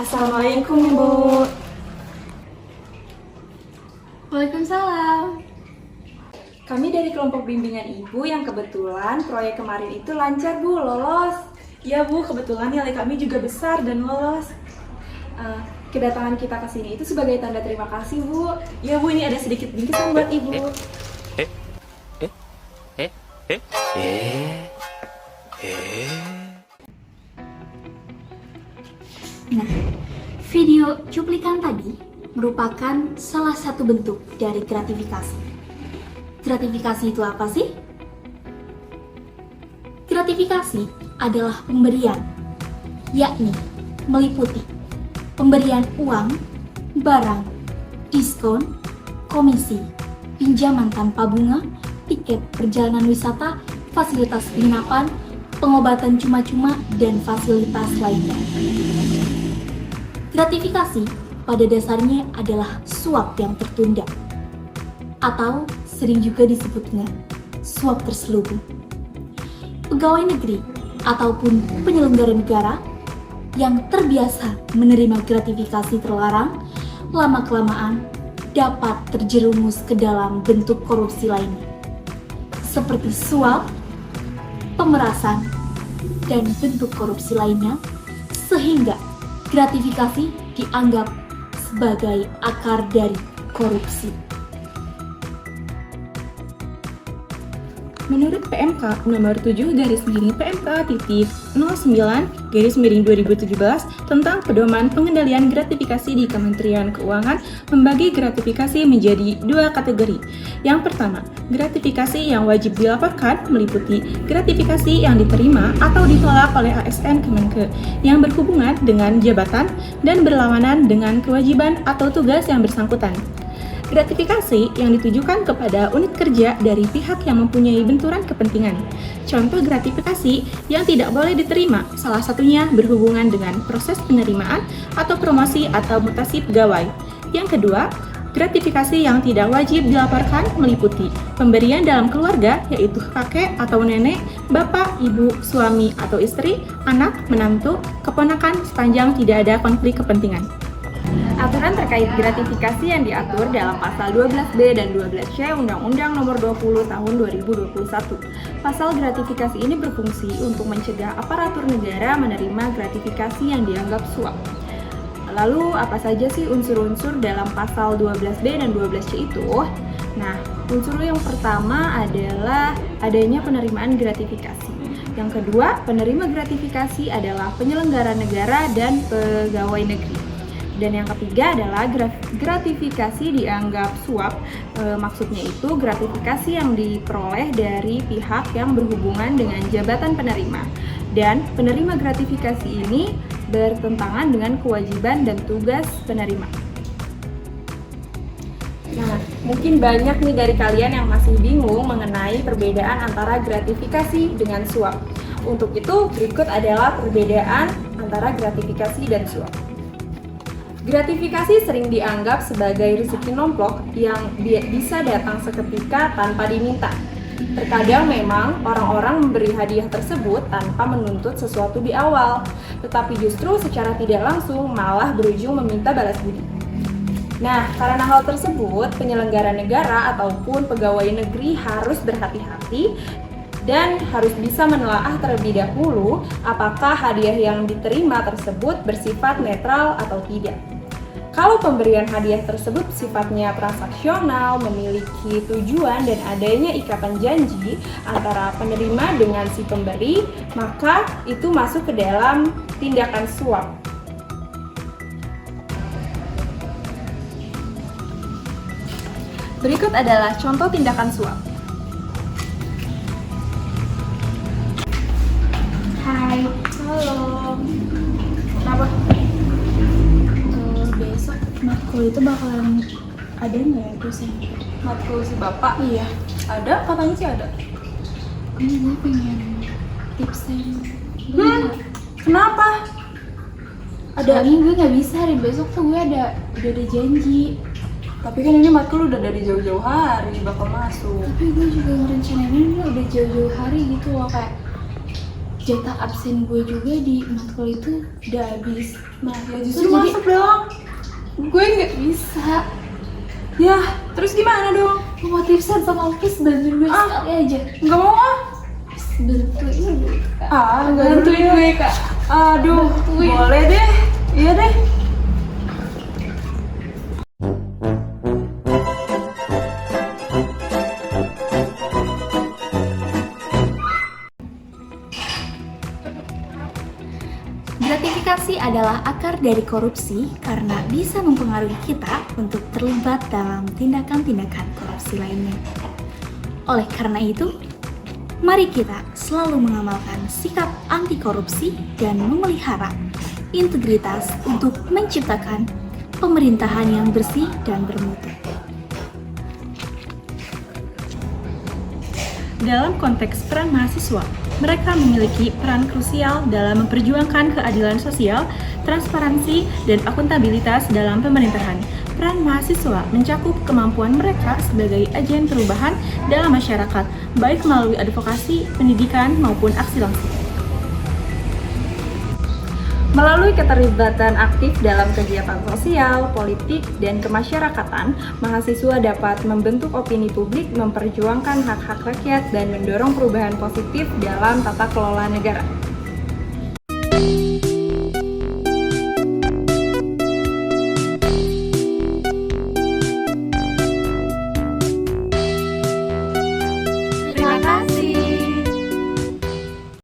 Assalamualaikum Bu. Waalaikumsalam. Kami dari kelompok bimbingan Ibu yang kebetulan proyek kemarin itu lancar Bu, lolos. Ya Bu, kebetulan nilai kami juga besar dan lolos. Kedatangan kita ke sini itu sebagai tanda terima kasih Bu. Ya Bu, ini ada sedikit bingkisan buat Ibu. Nah, video cuplikan tadi merupakan salah satu bentuk dari gratifikasi. Gratifikasi itu apa sih? Gratifikasi adalah pemberian, yakni meliputi pemberian uang, barang, diskon, komisi, pinjaman tanpa bunga, tiket perjalanan wisata, fasilitas penginapan, pengobatan cuma-cuma, dan fasilitas lainnya. Gratifikasi pada dasarnya adalah suap yang tertunda, atau sering juga disebut dengan suap terselubung. Pegawai negeri ataupun penyelenggara negara yang terbiasa menerima gratifikasi terlarang, lama-kelamaan dapat terjerumus ke dalam bentuk korupsi lainnya, seperti suap, pemerasan, dan bentuk korupsi lainnya, sehingga gratifikasi dianggap sebagai akar dari korupsi. Menurut PMK nomor 7/PMK.09/2017 tentang pedoman pengendalian gratifikasi di Kementerian Keuangan membagi gratifikasi menjadi dua kategori. Yang pertama, gratifikasi yang wajib dilaporkan meliputi gratifikasi yang diterima atau ditolak oleh ASN Kemenke yang berhubungan dengan jabatan dan berlawanan dengan kewajiban atau tugas yang bersangkutan. Gratifikasi yang ditujukan kepada unit kerja dari pihak yang mempunyai benturan kepentingan. Contoh gratifikasi yang tidak boleh diterima, salah satunya berhubungan dengan proses penerimaan atau promosi atau mutasi pegawai. Yang kedua, gratifikasi yang tidak wajib dilaporkan meliputi pemberian dalam keluarga, yaitu kakek atau nenek, bapak, ibu, suami atau istri, anak, menantu, keponakan sepanjang tidak ada konflik kepentingan. Aturan terkait gratifikasi yang diatur dalam pasal 12B dan 12C Undang-Undang Nomor 20 Tahun 2021. Pasal gratifikasi ini berfungsi untuk mencegah aparatur negara menerima gratifikasi yang dianggap suap. Lalu apa saja sih unsur-unsur dalam pasal 12B dan 12C itu? Nah, unsur yang pertama adalah adanya penerimaan gratifikasi. Yang kedua, penerima gratifikasi adalah penyelenggara negara dan pegawai negeri. Dan yang ketiga adalah gratifikasi dianggap suap. Maksudnya itu gratifikasi yang diperoleh dari pihak yang berhubungan dengan jabatan penerima. Dan penerima gratifikasi ini bertentangan dengan kewajiban dan tugas penerima. Nah, mungkin banyak nih dari kalian yang masih bingung mengenai perbedaan antara gratifikasi dengan suap. Untuk itu, berikut adalah perbedaan antara gratifikasi dan suap. Gratifikasi sering dianggap sebagai rezeki nomplok yang bisa datang seketika tanpa diminta. Terkadang memang orang-orang memberi hadiah tersebut tanpa menuntut sesuatu di awal, tetapi justru secara tidak langsung malah berujung meminta balas budi. Nah, karena hal tersebut, penyelenggara negara ataupun pegawai negeri harus berhati-hati dan harus bisa menelaah terlebih dahulu apakah hadiah yang diterima tersebut bersifat netral atau tidak. Kalau pemberian hadiah tersebut sifatnya transaksional, memiliki tujuan dan adanya ikatan janji antara penerima dengan si pemberi, maka itu masuk ke dalam tindakan suap. Berikut adalah contoh tindakan suap. Hai, Halo. Kenapa? besok matkul itu bakalan ada nggak ya dosen? Matkul si Bapak? Iya, Ada, katanya sih ada. ini gue pengen tipsnya. Kenapa? Soalnya gue nggak bisa hari besok tuh, gue udah ada janji. Tapi kan ini matkul udah dari jauh-jauh hari bakal masuk. Tapi gue juga ngerencanainnya udah jauh-jauh hari gitu loh, kayak jatah absen gue juga di matkul itu udah habis. Nah, Ya justru masuk dong. gue nggak bisa. Ya, terus gimana dong? Memotivasi sama Upis bantuin gue sekali aja. Nggak mau ah? Bantuin gue, Kak. Nggak dulu Bantuin ya. gue, Kak. Aduh, Bantuin. boleh deh. Iya deh. Gratifikasi adalah akar dari korupsi karena bisa mempengaruhi kita untuk terlibat dalam tindakan-tindakan korupsi lainnya. Oleh karena itu, mari kita selalu mengamalkan sikap anti korupsi dan memelihara integritas untuk menciptakan pemerintahan yang bersih dan bermutu. Dalam konteks peran mahasiswa, mereka memiliki peran krusial dalam memperjuangkan keadilan sosial, transparansi, dan akuntabilitas dalam pemerintahan. Peran mahasiswa mencakup kemampuan mereka sebagai agen perubahan dalam masyarakat, baik melalui advokasi, pendidikan, maupun aksi langsung. Melalui keterlibatan aktif dalam kegiatan sosial, politik, dan kemasyarakatan, mahasiswa dapat membentuk opini publik, memperjuangkan hak-hak rakyat, dan mendorong perubahan positif dalam tata kelola negara.